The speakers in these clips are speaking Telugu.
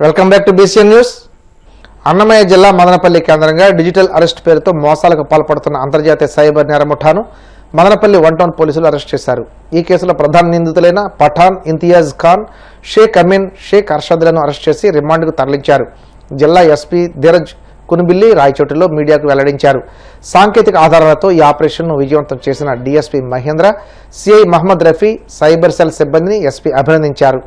Welcome back to BCN news. Annamayya జిల్లా మదనపల్లి కేంద్రంగా డిజిటల్ అరెస్ట్ పేరుతో మోసాలకు పాల్పడుతున్న అంతర్జాతీయ సైబర్ నేర ముఠాను మదనపల్లి 1 టౌన్ పోలీసులు అరెస్ట్ చేశారు. ఈ కేసులో ప్రధాన నిందితులైన పఠాన్, ఇంతియాజ్ ఖాన్, షేక్ అమీన్, షేక్ అర్షద్లను అరెస్ట్ చేసి రిమాండ్కు తరలించారు. జిల్లా ఎస్పీ ధీరజ్ కునుబిల్లి రాయచోటిలో మీడియాకు వెల్లడించారు. సాంకేతిక ఆధారాలతో ఈ ఆపరేషన్ను విజయవంతం చేసిన DSP Mahendra, CI Mohammed Rafi, cyber cell సిబ్బందిని ఎస్పీ అభినందించారు.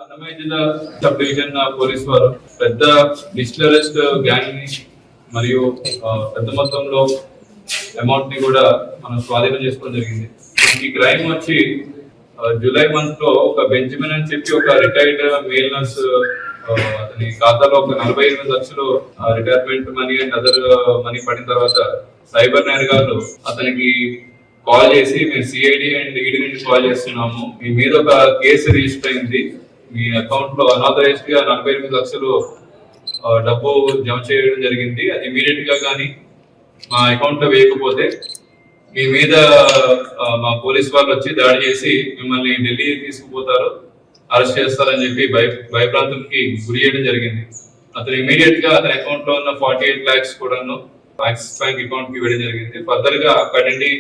అన్నమయ్య జిల్లా సబ్ డివిజన్ పోలీస్ వారు పెద్ద డిజిటల్ అరెస్ట్ గ్యాంగ్ ని మరియు పెద్ద మొత్తంలో అమౌంట్ ని కూడా మనం స్వాధీనం చేసుకోవడం జరిగింది. ఈ క్రైమ్ వచ్చి జూలై మంత్ లో ఒక బెంజమిన్ అని చెప్పి ఒక రిటైర్డ్ మేల్ నర్స్ అతని ఖాతాలో ఒక 48 లక్షలు retirement money and other money పడిన తర్వాత సైబర్ నేరగాళ్ళు అతనికి కాల్ చేసి మేము సిఐడి అండ్ ఈడీ నుంచి కాల్ చేస్తున్నాము, మీ మీద ఒక కేసు రిజిస్టర్ అయింది, మీ అకౌంట్ లో అనాథరైజ్డ్ గా 48 లక్షలు డబ్బు జమ చేయడం జరిగింది, అది ఇమీడియట్ గా కానీ మా అకౌంట్ లో వేయకపోతే మీ మీద మా పోలీస్ వాళ్ళు వచ్చి దాడి చేసి మిమ్మల్ని ఢిల్లీ తీసుకుపోతారు, అరెస్ట్ చేస్తారని చెప్పి భయభ్రాంతులకి గురి చేయడం జరిగింది. అతను ఇమీడియట్ గా అతని అకౌంట్ లో ఉన్న 48 lakhs కూడాను యాక్సిస్ బ్యాంక్ అకౌంట్ కి ఇవ్వడం జరిగింది. ఫర్దర్ గా అక్కడి నుండి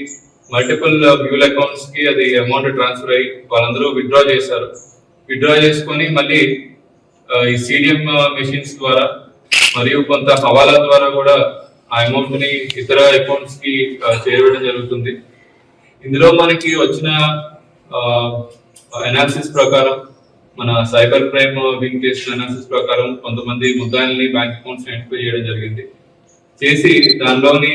మల్టిపుల్ మ్యూల్ అకౌంట్స్ కి అది అమౌంట్ ట్రాన్స్ఫర్ అయ్యి వాళ్ళందరూ విత్డ్రా చేశారు. విత్డ్రా చేసుకొని మళ్ళీ ఈ సిడిఎం మెషిన్స్ ద్వారా మరియు కొంత హవాలా ద్వారా కూడా ఆ అమౌంట్ ని ఇతర అకౌంట్స్ కి చేరవేయడం జరుగుతుంది. ఇందులో మనకి వచ్చిన అనాలిసిస్ ప్రకారం, మన సైబర్ క్రైమ్ వింగ్ చేసిన అనాలిసిస్ ప్రకారం కొంతమంది ముద్దాయిల్ని బ్యాంక్ అకౌంట్స్ ఐడెంటిఫై చేయడం జరిగింది. చేసి దానిలోని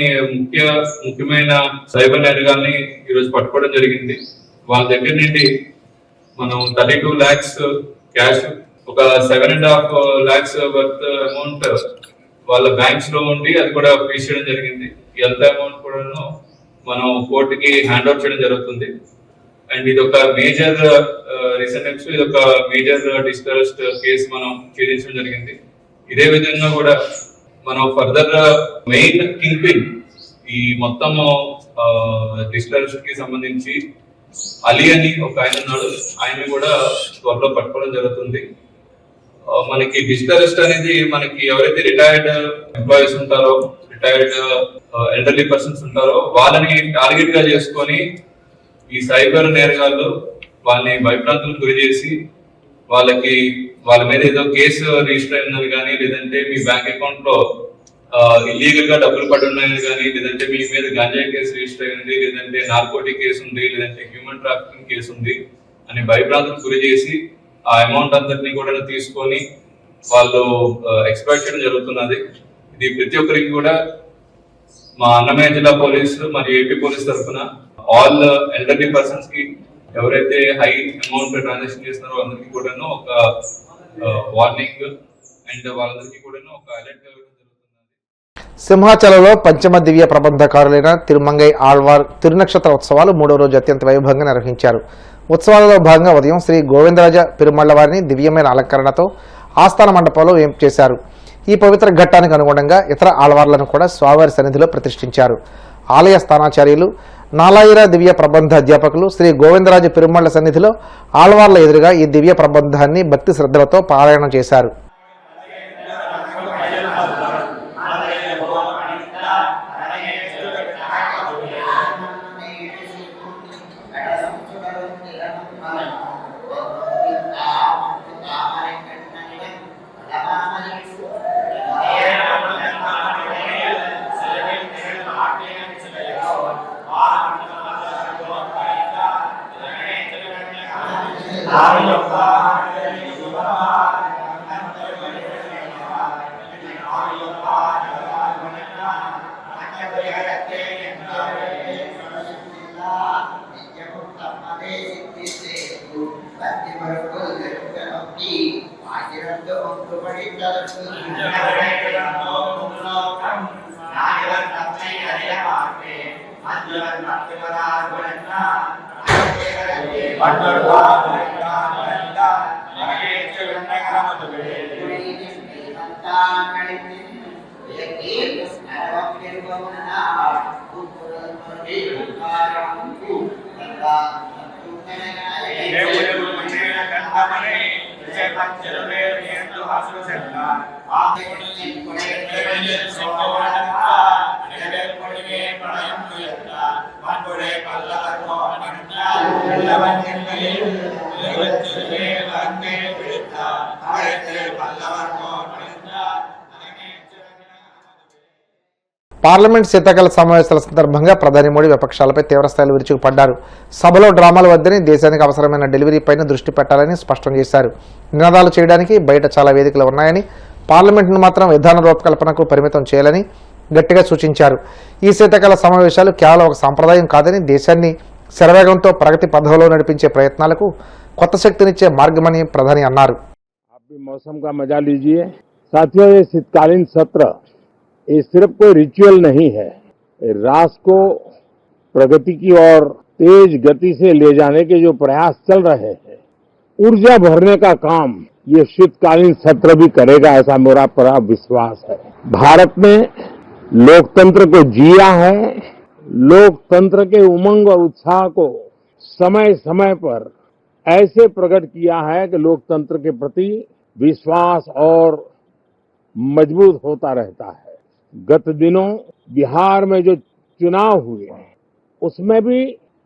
ముఖ్యమైన సైబర్ నేరగాల్ని ఈరోజు పట్టుకోవడం జరిగింది. వాళ్ళ దగ్గర నుండి మనం 32 lakhs క్యాష్, ఒక 7.5 lakhs వర్త్ అమౌంట్ వాళ్ళ బ్యాంక్స్ లో ఉండి అది కూడా ఫ్రీజ్ చేయడం జరిగింది. ఎంత అమౌంట్ కూడా మనం కోర్టుకి హ్యాండ్ ఓవర్ చేయడం జరుగుతుంది. అండ్ ఇది ఒక మేజర్ రీసెంట్ టైమ్స్ ఇది ఒక మేజర్ డిజిటల్ అరెస్ట్ కేసు మనం ఛేదించడం జరిగింది. ఇదే విధంగా కూడా మనం ఫర్దర్ మెయిన్ కింగ్ పిన్ ఈ మొత్తం డిజిటల్ అరెస్ట్ కి సంబంధించి అలీ అని ఒక ఆయన ఉన్నాడు, ఆయన్ని కూడా త్వరలో పట్టుకోవడం జరుగుతుంది. మనకి డిజిటల్ అరెస్ట్ అనేది మనకి ఎవరైతే రిటైర్డ్ ఎంప్లాయీస్ ఉంటారో, రిటైర్డ్ ఎల్డర్లీ పర్సన్స్ ఉంటారో వాళ్ళని టార్గెట్ గా చేసుకొని ఈ సైబర్ నేరగాళ్ళు వాళ్ళని భయభ్రాంతులకు గురి చేసి వాళ్ళ మీద ఏదో కేసు రిజిస్టర్ అయిందని కానీ, లేదంటే మీ బ్యాంక్ అకౌంట్ లో ఇల్లీగల్ గా డబ్బులు పడి ఉన్నాయని కానీ, లేదంటే మీ మీద గంజాయి కేసు రిజిస్టర్ అయింది, లేదంటే నార్కోటిక్ కేసు ఉంది, లేదంటే హ్యూమన్ ట్రాఫికింగ్ కేసు ఉంది అని భయభ్రాంతులకు గురి చేసి ఆ అమౌంట్ అంతటిని కూడా తీసుకొని వాళ్ళు ఎక్స్పెక్ట్ చేయడం జరుగుతున్నది. ఇది ప్రతి ఒక్కరికి కూడా మా అన్నమయ్య జిల్లా పోలీసు మరియు ఏపీ పోలీస్ తరఫున ఆల్ ఎల్డర్లీ పర్సన్స్ కి ఎవరైతే హై అమౌంట్ ట్రాన్సాక్షన్ చేస్తున్నారో అందరికీ కూడా ఒక వార్నింగ్ అండ్ వాళ్ళందరికీ కూడా ఒక అలర్ట్ సింహాచలంలో పంచమ దివ్య ప్రబంధకారులైన తిరుమంగై ఆళ్వార్ తిరునక్షత్ర ఉత్సవాలు 3వ రోజు అత్యంత వైభవంగా నిర్వహించారు. ఉత్సవాలలో భాగంగా ఉదయం శ్రీ గోవిందరాజ పెరుమాళ్ల వారిని దివ్యమైన అలంకరణతో ఆస్థాన మండపంలో వేంపు చేశారు. ఈ పవిత్ర ఘట్టానికి అనుగుణంగా ఇతర ఆళ్వార్లను కూడా స్వామివారి సన్నిధిలో ప్రతిష్ఠించారు. ఆలయ స్థానాచార్యులు, నాలాయిర దివ్య ప్రబంధ అధ్యాపకులు శ్రీ గోవిందరాజ పెరుమాళ్ల సన్నిధిలో ఆళ్వార్ల ఎదురుగా ఈ దివ్య ప్రబంధాన్ని భక్తి శ్రద్ధలతో పారాయణం చేశారు. Nah, పార్లమెంట్ శీతాకాల సమావేశాల సందర్భంగా ప్రధాని మోడీ విపక్షాలపై తీవ్రస్థాయిలో విరుచుకుపడ్డారు. సభలో డ్రామాలు వద్దని దేశానికి అవసరమైన డెలివరీపైన దృష్టి పెట్టాలని స్పష్టం చేశారు. నినాదాలు చేయడానికి బయట చాలా వేదికలు ఉన్నాయని, పార్లమెంట్ను మాత్రం విధాన రూపకల్పనకు పరిమితం చేయాలని గట్టిగా సూచించారు. ఈ శీతాకాల సమావేశాలు కేవలం ఒక సంప్రదాయం కాదని, దేశాన్ని శరవేగంతో ప్రగతి పథంలో నడిపించే ప్రయత్నాలకు కొత్త శక్తినిచ్చే మార్గమని ప్రధాని అన్నారు. मौसम का मजा लीजिए साथियों। ये शीतकालीन सत्र ये सिर्फ कोई रिचुअल नहीं है, राष्ट्र को प्रगति की ओर तेज गति से ले जाने के जो प्रयास चल रहे हैं, ऊर्जा भरने का काम ये शीतकालीन सत्र भी करेगा, ऐसा मेरा पूरा विश्वास है। भारत ने लोकतंत्र को जिया है, लोकतंत्र के उमंग और उत्साह को समय समय पर ऐसे प्रकट किया है कि लोकतंत्र के प्रति विश्वास और मजबूत होता रहता है। गत दिनों बिहार में जो चुनाव हुए उसमें भी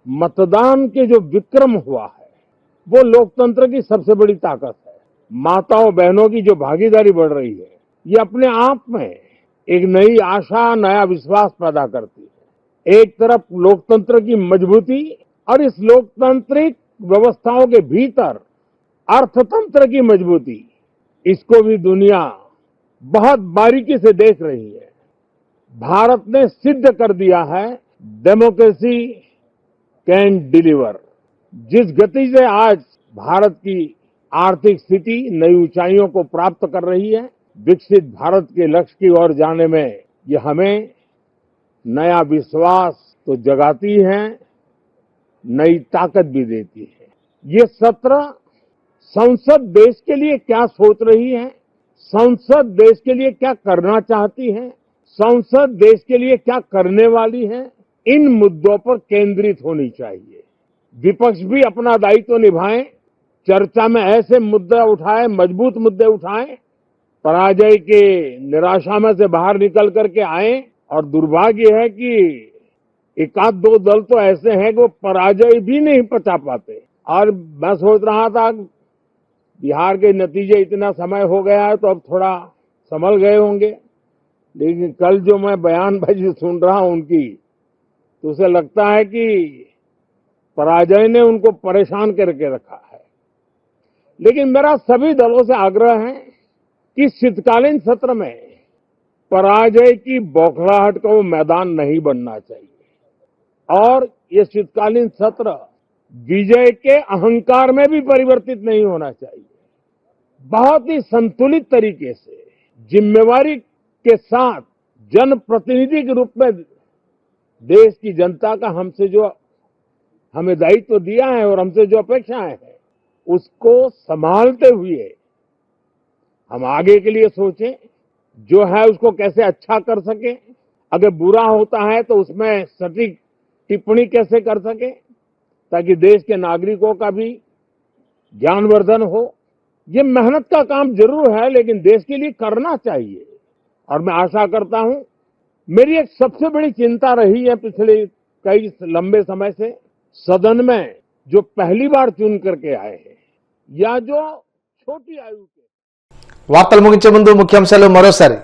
मतदान के जो विक्रम हुआ है वो लोकतंत्र की सबसे बड़ी ताकत है। माताओं बहनों की जो भागीदारी बढ़ रही है ये अपने आप में एक नई आशा, नया विश्वास पैदा करती है। एक तरफ लोकतंत्र की मजबूती और इस लोकतांत्रिक व्यवस्थाओं के भीतर अर्थतंत्र की मजबूती, इसको भी दुनिया बहुत बारीकी से देख रही है। भारत ने सिद्ध कर दिया है डेमोक्रेसी कैन डिलीवर। जिस गति से आज भारत की आर्थिक स्थिति नई ऊंचाइयों को प्राप्त कर रही है, विकसित भारत के लक्ष्य की ओर जाने में ये हमें नया विश्वास तो जगाती है, नई ताकत भी देती है। ये सत्र संसद देश के लिए क्या सोच रही है, संसद देश के लिए क्या करना चाहती है, संसद देश के लिए क्या करने वाली है, इन मुद्दों पर केंद्रित होनी चाहिए। विपक्ष भी अपना दायित्व निभाएं, चर्चा में ऐसे मुद्दे उठाएं, मजबूत मुद्दे उठाएं, पराजय के निराशा में से बाहर निकल करके आए। और दुर्भाग्य है कि एक आध दो दल तो ऐसे हैं कि वो पराजय भी नहीं पचा पाते। और मैं सोच रहा था बिहार के नतीजे इतना समय हो गया है तो अब थोड़ा संभल गए होंगे, लेकिन कल जो मैं बयानबाजी सुन रहा हूं उनकी, तो उसे लगता है कि पराजय ने उनको परेशान करके रखा है। लेकिन मेरा सभी दलों से आग्रह है कि शीतकालीन सत्र में पराजय की बौखलाहट का वो मैदान नहीं बनना चाहिए और ये शीतकालीन सत्र विजय के अहंकार में भी परिवर्तित नहीं होना चाहिए। बहुत ही संतुलित तरीके से जिम्मेवारी के साथ जनप्रतिनिधि के रूप में देश की जनता का हमसे जो हमें दायित्व दिया है और हमसे जो अपेक्षाएं हैं उसको संभालते हुए हम आगे के लिए सोचें, जो है उसको कैसे अच्छा कर सके। अगर बुरा होता है तो उसमें सटीक टिप्पणी कैसे कर सके ताकि देश के नागरिकों का भी ज्ञानवर्धन हो। ये मेहनत का काम जरूर है लेकिन देश के लिए करना चाहिए। और मैं आशा करता हूं, मेरी एक सबसे बड़ी चिंता रही है पिछले कई लंबे समय से, सदन में जो पहली बार चुन करके आए हैं या जो छोटी आयु के। వార్తలు ముగించే ముందు ముఖ్యాంశాలు మరోసారి.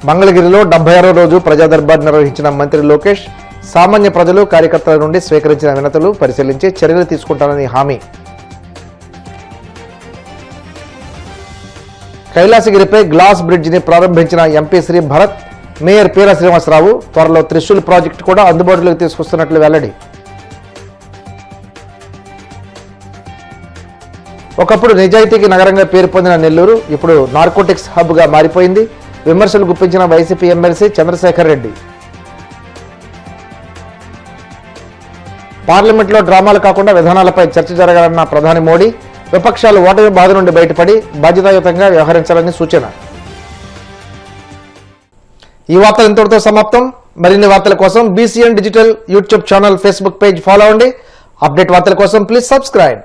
మంగళగిరిలో 76వ రోజు ప్రజా దర్బార్ నిర్వహించిన మంత్రి లోకేష్ సామాన్య ప్రజలు కార్యకర్తల నుండి స్వీకరించిన వినతులు పరిశీలించి చర్యలు తీసుకుంటానని హామీ. కైలాసగిరిపై గ్లాస్ బ్రిడ్జిని ప్రారంభించిన ఎంపీ శ్రీ భరత్, మేయర్ పీర శ్రీనివాసరావు త్వరలో త్రిశూల్ ప్రాజెక్టు కూడా అందుబాటులోకి తీసుకొస్తున్నట్లు వెల్లడి. ఒకప్పుడు నిజాయితీకి నగరంగా పేరు పొందిన నెల్లూరు ఇప్పుడు నార్కోటిక్స్ హబ్గా మారిపోయింది. విమర్శలు గుప్పించిన వైసీపీ ఎమ్మెల్సీ చంద్రశేఖర్ రెడ్డి. పార్లమెంట్లో డ్రామాలు కాకుండా విధానాలపై చర్చ జరగాలన్న ప్రధాని మోడీ, విపక్షాలు ఓటమి బాధ నుండి బయటపడి బాధ్యతాయుతంగా వ్యవహరించాలని సూచన. ఈ వార్తలు ఇంతటితో సమాప్తం. మరిన్ని వార్తల కోసం BCN digital YouTube channel, Facebook page follow అవ్వండి. అప్డేట్ వార్తల కోసం ప్లీజ్ సబ్స్క్రైబ్.